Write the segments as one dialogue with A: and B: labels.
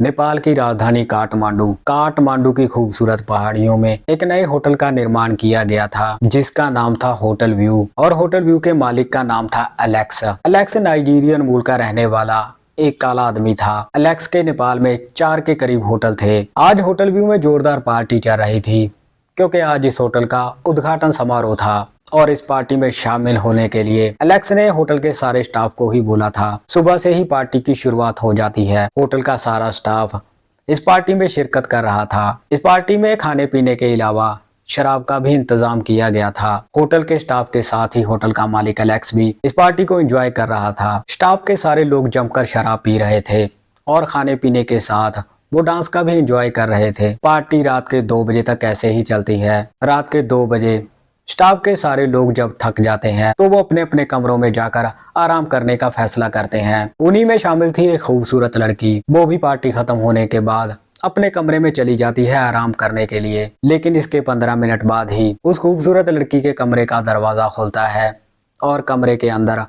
A: नेपाल की राजधानी काठमांडू की खूबसूरत पहाड़ियों में एक नए होटल का निर्माण किया गया था जिसका नाम था होटल व्यू और होटल व्यू के मालिक का नाम था एलेक्स। एलेक्स नाइजीरियन मूल का रहने वाला एक काला आदमी था। एलेक्स के नेपाल में 4 के करीब होटल थे। आज होटल व्यू में जोरदार पार्टी चल रही थी क्योंकि आज इस होटल का उद्घाटन समारोह था और इस पार्टी में शामिल होने के लिए एलेक्स ने होटल के सारे स्टाफ को ही बोला था। सुबह से ही पार्टी की शुरुआत हो जाती है। होटल का सारा स्टाफ इस पार्टी में शिरकत कर रहा था। इस पार्टी में खाने पीने के अलावा शराब का भी इंतजाम किया गया था। होटल के स्टाफ के साथ ही होटल का मालिक एलेक्स भी इस पार्टी को एंजॉय कर रहा था। स्टाफ के सारे लोग जमकर शराब पी रहे थे और खाने पीने के साथ वो डांस का भी एंजॉय कर रहे थे। पार्टी रात के 2 बजे तक ऐसे ही चलती है। रात के 2 बजे स्टाफ के सारे लोग जब थक जाते हैं तो वो अपने अपने कमरों में जाकर आराम करने का फैसला करते हैं। उन्हीं में शामिल थी एक खूबसूरत लड़की। वो भी पार्टी खत्म होने के बाद अपने कमरे में चली जाती है आराम करने के लिए, लेकिन इसके 15 मिनट बाद ही उस खूबसूरत लड़की के कमरे का दरवाजा खुलता है और कमरे के अंदर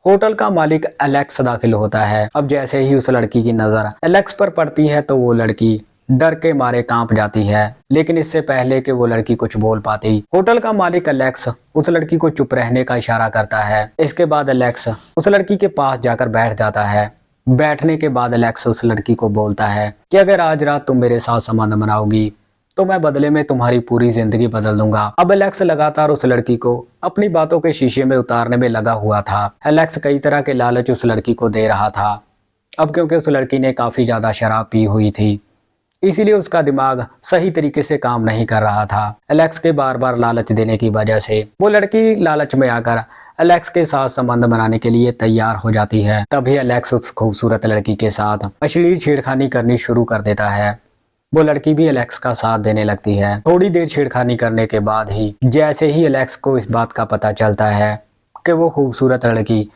A: होटल का मालिक एलेक्स दाखिल होता है। अब जैसे ही उस लड़की की नजर एलेक्स पर पड़ती है तो वो लड़की डर के मारे कांप जाती है, लेकिन इससे पहले कि वो लड़की कुछ बोल पाती होटल का मालिक एलेक्स उस लड़की को चुप रहने का इशारा करता है। इसके बाद एलेक्स उस लड़की के पास जाकर बैठ जाता है। बैठने के बाद एलेक्स उस लड़की को बोलता है कि अगर आज रात तुम मेरे साथ संबंध बनाओगी तो मैं बदले में तुम्हारी पूरी जिंदगी बदल दूंगा। अब एलेक्स लगातार उस लड़की को अपनी बातों के शीशे में उतारने में लगा हुआ था। एलेक्स कई तरह के लालच उस लड़की को दे रहा था। अब क्योंकि उस लड़की ने काफी ज्यादा शराब पी हुई थी, इसीलिए उसका दिमाग सही तरीके से काम नहीं कर रहा था। एलेक्स के बार बार लालच देने की वजह से वो लड़की लालच में आकर एलेक्स के साथ संबंध बनाने के लिए तैयार हो जाती है। तभी एलेक्स उस खूबसूरत लड़की के साथ अश्लील छेड़खानी करनी शुरू कर देता है। वो लड़की भी एलेक्स का साथ देने लगती है। थोड़ी देर छेड़खानी करने के बाद ही जैसे ही एलेक्स को इस बात का पता चलता है कि वो खूबसूरत लड़की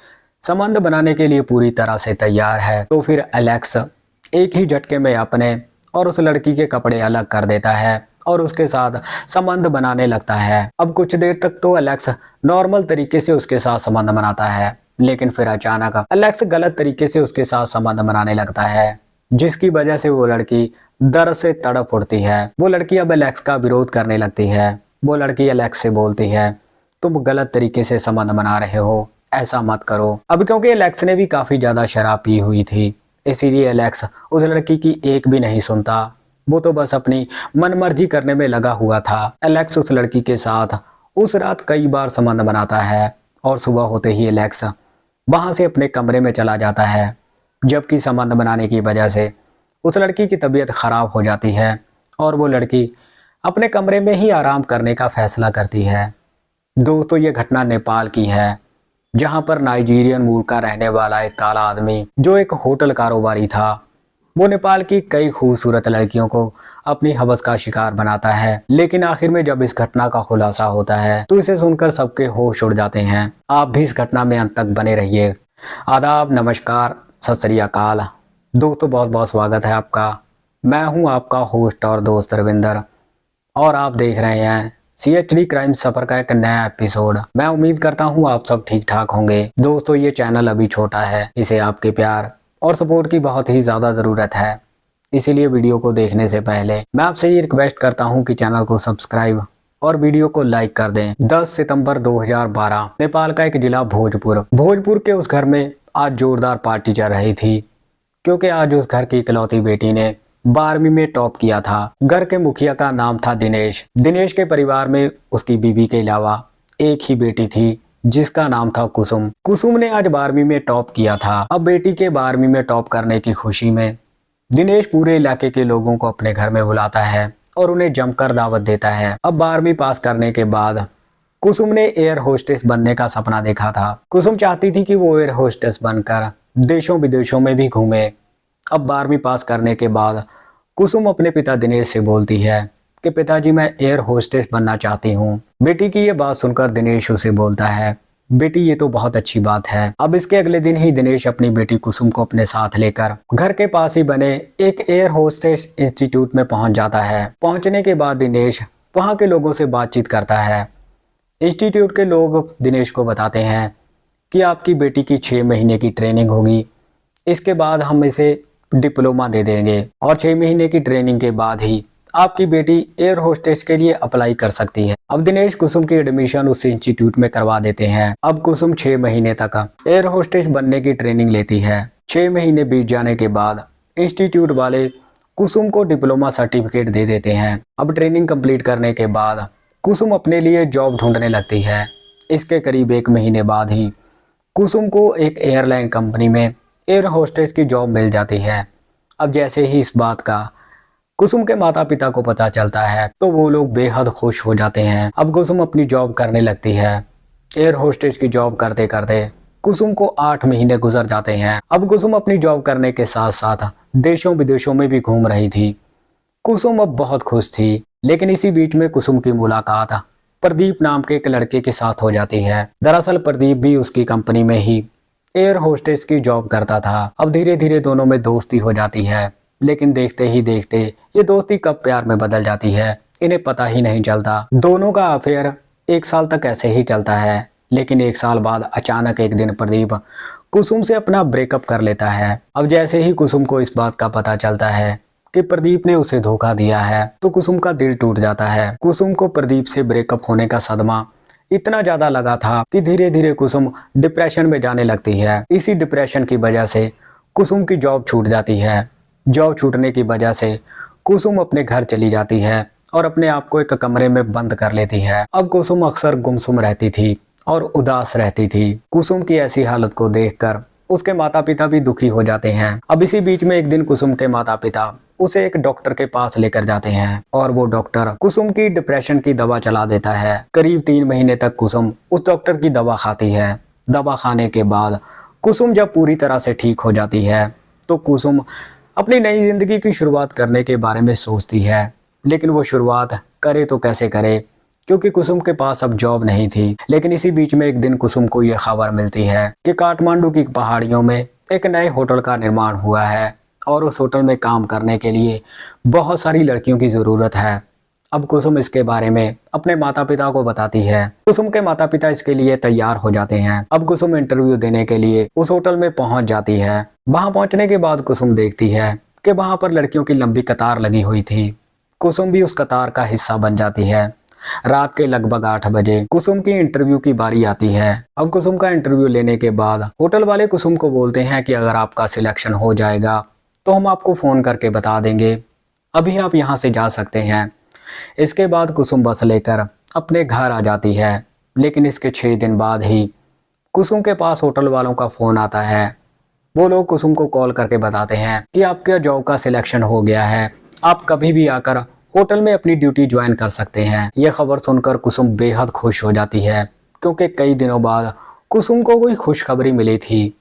A: संबंध बनाने के लिए पूरी तरह से तैयार है, तो फिर एलेक्स एक ही झटके में अपने और उस लड़की के कपड़े अलग कर देता है और उसके साथ संबंध बनाने लगता है। अब कुछ देर तक तो एलेक्स नॉर्मल तरीके से उसके साथ संबंध बनाता है, लेकिन फिर अचानक एलेक्स गलत तरीके से उसके साथ संबंध बनाने लगता है, जिसकी वजह से वो लड़की दर्द से तड़प उठती है। वो लड़की अब एलेक्स का विरोध करने लगती है। वो लड़की एलेक्स से बोलती है, तुम गलत तरीके से संबंध बना रहे हो, ऐसा मत करो। अब क्योंकि एलेक्स ने भी काफी ज्यादा शराब पी हुई थी, इसीलिए एलेक्स उस लड़की की एक भी नहीं सुनता। वो तो बस अपनी मनमर्जी करने में लगा हुआ था। एलेक्स उस लड़की के साथ उस रात कई बार संबंध बनाता है और सुबह होते ही एलेक्स वहां से अपने कमरे में चला जाता है, जबकि संबंध बनाने की वजह से उस लड़की की तबीयत खराब हो जाती है और वो लड़की अपने कमरे में ही आराम करने का फैसला करती है। दोस्तों, ये घटना नेपाल की है, जहां पर नाइजीरियन मूल का रहने वाला एक काला आदमी जो एक होटल कारोबारी था, वो नेपाल की कई खूबसूरत लड़कियों को अपनी हवस का शिकार बनाता है। लेकिन आखिर में जब इस घटना का खुलासा होता है तो इसे सुनकर सबके होश उड़ जाते हैं। आप भी इस घटना में अंत तक बने रहिए। आदाब, नमस्कार, सत श्री अकाल। दोस्तों, बहुत बहुत स्वागत है आपका। मैं हूं आपका होस्ट और दोस्त रविंदर और आप देख रहे हैं CHD क्राइम सफर का एक नया एपिसोड। मैं उम्मीद करता हूं आप सब ठीक ठाक होंगे। दोस्तों, ये चैनल अभी छोटा है, इसे आपके प्यार और सपोर्ट की बहुत ही ज़्यादा ज़रूरत है। इसीलिए वीडियो को देखने से पहले मैं आपसे ये रिक्वेस्ट करता हूं कि चैनल को सब्सक्राइब और वीडियो को लाइक कर दें। 10 सितंबर 2012 नेपाल का एक जिला भोजपुर के उस घर में आज जोरदार पार्टी चल रही थी, क्योंकि आज उस घर की इकलौती बेटी ने 12वीं में टॉप किया था। घर के मुखिया का नाम था दिनेश। दिनेश के परिवार में उसकी बीवी के अलावा एक ही बेटी थी जिसका नाम था कुसुम। कुसुम ने आज 12वीं में टॉप किया था। अब बेटी के 12वीं में टॉप करने की खुशी में दिनेश पूरे इलाके के लोगों को अपने घर में बुलाता है और उन्हें जमकर दावत देता है। अब 12वीं पास करने के बाद कुसुम ने एयर होस्टेस बनने का सपना देखा था। कुसुम चाहती थी कि वो एयर होस्टेस बनकर देशों विदेशों में भी घूमे। अब 12वीं पास करने के बाद कुसुम अपने पिता दिनेश से बोलती है कि पिताजी, मैं एयर होस्टेस बनना चाहती हूँ। बेटी की ये बात सुनकर दिनेश उसे बोलता है, बेटी, ये तो बहुत अच्छी बात है। अब इसके अगले दिन ही दिनेश अपनी बेटी कुसुम को अपने साथ लेकर घर के पास ही बने एक एयर होस्टेस इंस्टीट्यूट में पहुंच जाता है। पहुंचने के बाद दिनेश वहां के लोगों से बातचीत करता है। इंस्टीट्यूट के लोग दिनेश को बताते हैं कि आपकी बेटी की 6 महीने की ट्रेनिंग होगी, इसके बाद हम इसे डिप्लोमा दे देंगे और 6 महीने की ट्रेनिंग के बाद ही आपकी बेटी एयर होस्टेस के लिए अप्लाई कर सकती है। अब दिनेश कुसुम की एडमिशन उस इंस्टीट्यूट में करवा देते हैं। अब कुसुम 6 महीने तक एयर होस्टेस बनने की ट्रेनिंग लेती है। 6 महीने बीत जाने के बाद इंस्टीट्यूट वाले कुसुम को डिप्लोमा सर्टिफिकेट दे देते हैं। अब ट्रेनिंग कंप्लीट करने के बाद कुसुम अपने लिए जॉब ढूंढने लगती है। इसके करीब 1 महीने बाद ही कुसुम को एक एयरलाइन कंपनी में एयर होस्टेस की जॉब मिल जाती है। अब जैसे ही इस बात का कुसुम के माता पिता को पता चलता है तो वो लोग बेहद खुश हो जाते हैं। अब कुसुम अपनी जॉब करने लगती है। एयर होस्टेस की जॉब करते करते कुसुम को 8 महीने गुजर जाते हैं। अब कुसुम अपनी जॉब करने के साथ साथ देशों विदेशों में भी घूम रही थी। कुसुम अब बहुत खुश थी, लेकिन इसी बीच में कुसुम की मुलाकात प्रदीप नाम के एक लड़के के साथ हो जाती है। दरअसल प्रदीप भी उसकी कंपनी में ही एयर होस्टेस की जॉब करता था। अब धीरे धीरे दोनों में दोस्ती हो जाती है, लेकिन देखते ही देखते ये दोस्ती कब प्यार में बदल जाती है इन्हें पता ही नहीं चलता। दोनों का अफेयर 1 साल तक ऐसे ही चलता है, लेकिन 1 साल बाद अचानक एक दिन प्रदीप कुसुम से अपना ब्रेकअप कर लेता है। अब जैसे ही कुसुम को इस बात का पता चलता है कि प्रदीप ने उसे धोखा दिया है तो कुसुम का दिल टूट जाता है। कुसुम को प्रदीप से ब्रेकअप होने का सदमा इतना ज्यादा लगा था कि धीरे धीरे कुसुम डिप्रेशन में जाने लगती है। इसी डिप्रेशन की वजह से कुसुम की जॉब छूट जाती है। जॉब छूटने की वजह से कुसुम अपने घर चली जाती है और अपने आप को एक कमरे में बंद कर लेती है। अब कुसुम अक्सर गुमसुम रहती थी और उदास रहती थी। कुसुम की ऐसी हालत को देखकर उसके माता पिता भी दुखी हो जाते हैं। अब इसी बीच में एक दिन कुसुम के माता पिता उसे एक डॉक्टर के पास लेकर जाते हैं और वो डॉक्टर कुसुम की डिप्रेशन की दवा चला देता है। करीब 3 महीने तक कुसुम उस डॉक्टर की दवा खाती है। दवा खाने के बाद कुसुम जब पूरी तरह से ठीक हो जाती है तो कुसुम अपनी नई जिंदगी की शुरुआत करने के बारे में सोचती है, लेकिन वो शुरुआत करे तो कैसे करे, क्योंकि कुसुम के पास अब जॉब नहीं थी। लेकिन इसी बीच में एक दिन कुसुम को ये खबर मिलती है कि काठमांडू की पहाड़ियों में एक नए होटल का निर्माण हुआ है और उस होटल में काम करने के लिए बहुत सारी लड़कियों की ज़रूरत है। अब कुसुम इसके बारे में अपने माता पिता को बताती है। कुसुम के माता पिता इसके लिए तैयार हो जाते हैं। अब कुसुम इंटरव्यू देने के लिए उस होटल में पहुंच जाती है। वहां पहुंचने के बाद कुसुम देखती है कि वहां पर लड़कियों की लंबी कतार लगी हुई थी। कुसुम भी उस कतार का हिस्सा बन जाती है। रात के लगभग 8 बजे कुसुम की इंटरव्यू की बारी आती है। अब कुसुम का इंटरव्यू लेने के बाद होटल वाले कुसुम को बोलते हैं कि अगर आपका सिलेक्शन हो जाएगा तो हम आपको फ़ोन करके बता देंगे, अभी आप यहाँ से जा सकते हैं। इसके बाद कुसुम बस लेकर अपने घर आ जाती है, लेकिन इसके 6 दिन बाद ही कुसुम के पास होटल वालों का फ़ोन आता है। वो लोग कुसुम को कॉल करके बताते हैं कि आपके जॉब का सिलेक्शन हो गया है, आप कभी भी आकर होटल में अपनी ड्यूटी ज्वाइन कर सकते हैं। यह खबर सुनकर कुसुम बेहद खुश हो जाती है, क्योंकि कई दिनों बाद कुसुम को कोई खुशखबरी मिली थी।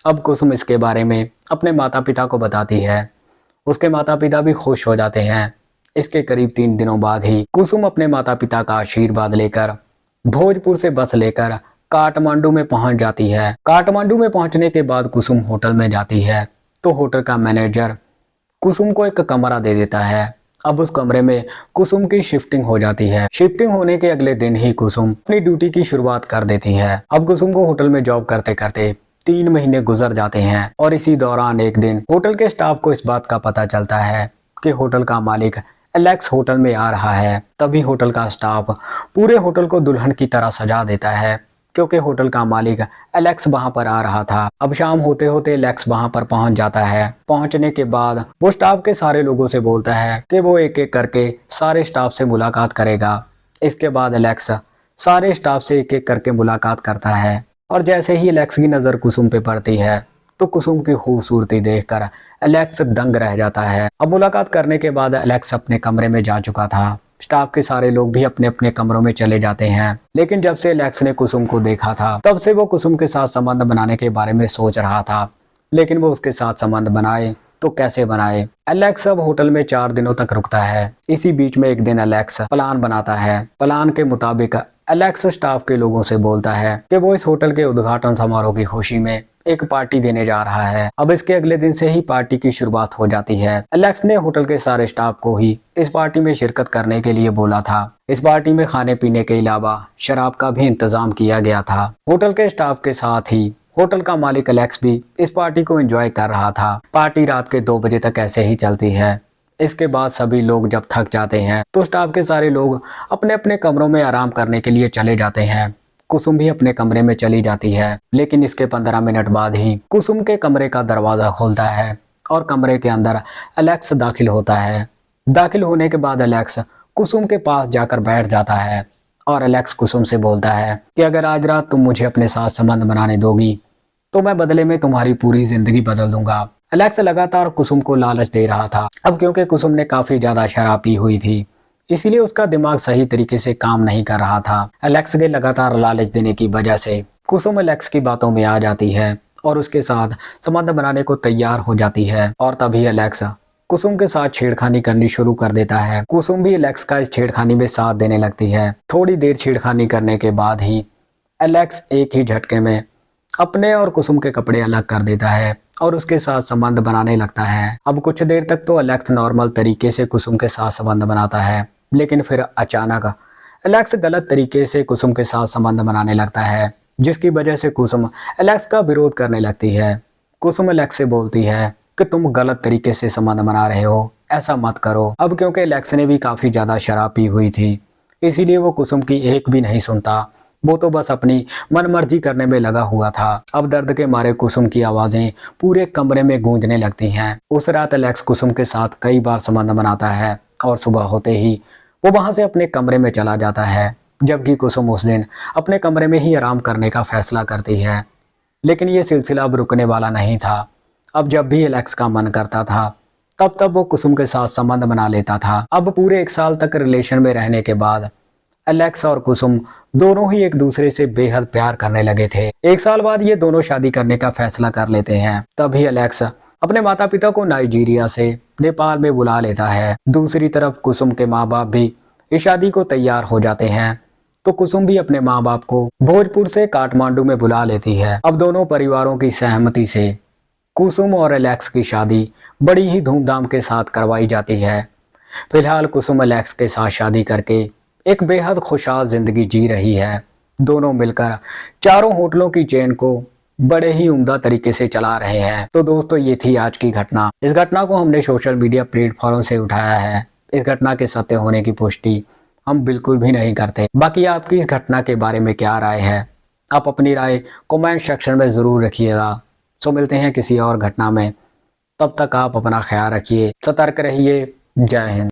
A: अब कुसुम इसके बारे में अपने माता पिता को बताती है। उसके माता पिता भी खुश हो जाते हैं। इसके करीब 3 दिनों बाद ही कुसुम अपने माता पिता का आशीर्वाद लेकर भोजपुर से बस लेकर काठमांडू में पहुंच जाती है। काठमांडू में पहुंचने के बाद कुसुम होटल में जाती है तो होटल का मैनेजर कुसुम को एक कमरा दे देता है। अब उस कमरे में कुसुम की शिफ्टिंग हो जाती है। शिफ्टिंग होने के अगले दिन ही कुसुम अपनी ड्यूटी की शुरुआत कर देती है। अब कुसुम को होटल में जॉब करते करते 3 महीने गुजर जाते हैं और इसी दौरान एक दिन होटल के स्टाफ को इस बात का पता चलता है कि होटल का मालिक एलेक्स होटल में आ रहा है। तभी होटल का स्टाफ पूरे होटल को दुल्हन की तरह सजा देता है, क्योंकि होटल का मालिक एलेक्स वहां पर आ रहा था। अब शाम होते होते एलेक्स वहां पर पहुंच जाता है। पहुंचने के बाद वो स्टाफ के सारे लोगों से बोलता है कि वो एक एक करके सारे स्टाफ से मुलाकात करेगा। इसके बाद एलेक्स सारे स्टाफ से एक एक करके मुलाकात करता है और जैसे ही एलेक्स की नज़र कुसुम पे पड़ती है तो कुसुम की खूबसूरती देखकर एलेक्स दंग रह जाता है। अब मुलाकात करने के बाद एलेक्स अपने कमरे में जा चुका था। स्टाफ के सारे लोग भी अपने अपने कमरों में चले जाते हैं, लेकिन जब से एलेक्स ने कुसुम को देखा था तब से वो कुसुम के साथ संबंध बनाने के बारे में सोच रहा था, लेकिन वो उसके साथ संबंध बनाए तो कैसे बनाए। एलेक्स अब होटल में 4 दिनों तक रुकता है। इसी बीच में एक दिन एलेक्स प्लान बनाता है। प्लान के मुताबिक एलेक्स स्टाफ के लोगों से बोलता है कि वो इस होटल के उद्घाटन समारोह की खुशी में एक पार्टी देने जा रहा है। अब इसके अगले दिन से ही पार्टी की शुरुआत हो जाती है। एलेक्स ने होटल के सारे स्टाफ को ही इस पार्टी में शिरकत करने के लिए बोला था। इस पार्टी में खाने पीने के अलावा शराब का भी इंतजाम किया गया था। होटल के स्टाफ के साथ ही होटल का मालिक एलेक्स भी इस पार्टी को एंजॉय कर रहा था। पार्टी रात के 2 बजे तक ऐसे ही चलती है। इसके बाद सभी लोग जब थक जाते हैं तो स्टाफ के सारे लोग अपने अपने कमरों में आराम करने के लिए चले जाते हैं। कुसुम भी अपने कमरे में चली जाती है, लेकिन इसके 15 मिनट बाद ही कुसुम के कमरे का दरवाजा खुलता है और कमरे के अंदर एलेक्स दाखिल होता है। दाखिल होने के बाद एलेक्स कुसुम के पास जाकर बैठ जाता है और एलेक्स कुसुम से बोलता है कि अगर आज रात तुम मुझे अपने साथ संबंध बनाने दोगी तो मैं बदले में तुम्हारी पूरी जिंदगी बदल दूंगा। एलेक्स लगातार कुसुम को लालच दे रहा था। अब क्योंकि कुसुम ने काफी ज्यादा शराब पी हुई थी, इसीलिए उसका दिमाग सही तरीके से काम नहीं कर रहा था। एलेक्स के लगातार लालच देने की वजह से कुसुम एलेक्स की बातों में आ जाती है और उसके साथ संबंध बनाने को तैयार हो जाती है। और तभी एलेक्स कुसुम के साथ छेड़खानी करनी शुरू कर देता है। कुसुम भी एलेक्स का इस छेड़खानी में साथ देने लगती है। थोड़ी देर छेड़खानी करने के बाद ही एलेक्स एक ही झटके में अपने और कुसुम के कपड़े अलग कर देता है और उसके साथ संबंध बनाने लगता है। अब कुछ देर तक तो एलेक्स नॉर्मल तरीके से कुसुम के साथ संबंध बनाता है, लेकिन फिर अचानक एलेक्स गलत तरीके से कुसुम के साथ संबंध बनाने लगता है, जिसकी वजह से कुसुम एलेक्स का विरोध करने लगती है। कुसुम एलेक्स से बोलती है कि तुम गलत तरीके से संबंध बना रहे हो, ऐसा मत करो। अब क्योंकि एलेक्स ने भी काफी ज्यादा शराब पी हुई थी, इसीलिए वो कुसुम की एक भी नहीं सुनता। वो तो बस अपनी मनमर्जी करने में लगा हुआ था। अब दर्द के मारे कुसुम की आवाजें पूरे कमरे में गूंजने लगती हैं। उस रात एलेक्स कुसुम के साथ कई बार संबंध बनाता है और सुबह होते ही वो वहां से अपने कमरे में चला जाता है, जबकि कुसुम उस दिन अपने कमरे में ही आराम करने का फैसला करती है। लेकिन ये सिलसिला अब रुकने वाला नहीं था। अब जब भी एलेक्स का मन करता था तब वो कुसुम के साथ संबंध बना लेता था। अब पूरे 1 साल तक रिलेशन में रहने के बाद एलेक्स और कुसुम दोनों ही एक दूसरे से बेहद प्यार करने लगे थे। 1 साल बाद ये दोनों शादी करने का फैसला कर लेते हैं। तभी एलेक्स अपने माता पिता को नाइजीरिया से नेपाल में बुला लेता है। दूसरी तरफ कुसुम के माँ बाप भी इस शादी को तैयार हो जाते हैं, तो कुसुम भी अपने माँ बाप को भोजपुर से काठमांडू में बुला लेती है। अब दोनों परिवारों की सहमति से कुसुम और एलेक्स की शादी बड़ी ही धूमधाम के साथ करवाई जाती है। फिलहाल कुसुम एलेक्स के साथ शादी करके एक बेहद खुशहाल जिंदगी जी रही है। दोनों मिलकर चारों होटलों की चेन को बड़े ही उम्दा तरीके से चला रहे हैं। तो दोस्तों, ये थी आज की घटना। इस घटना को हमने सोशल मीडिया प्लेटफॉर्म से उठाया है। इस घटना के सत्य होने की पुष्टि हम बिल्कुल भी नहीं करते। बाकी आपकी इस घटना के बारे में क्या राय है, आप अपनी राय कमेंट सेक्शन में ज़रूर रखिएगा। तो मिलते हैं किसी और घटना में, तब तक आप अपना ख्याल रखिए, सतर्क रहिए। जय हिंद।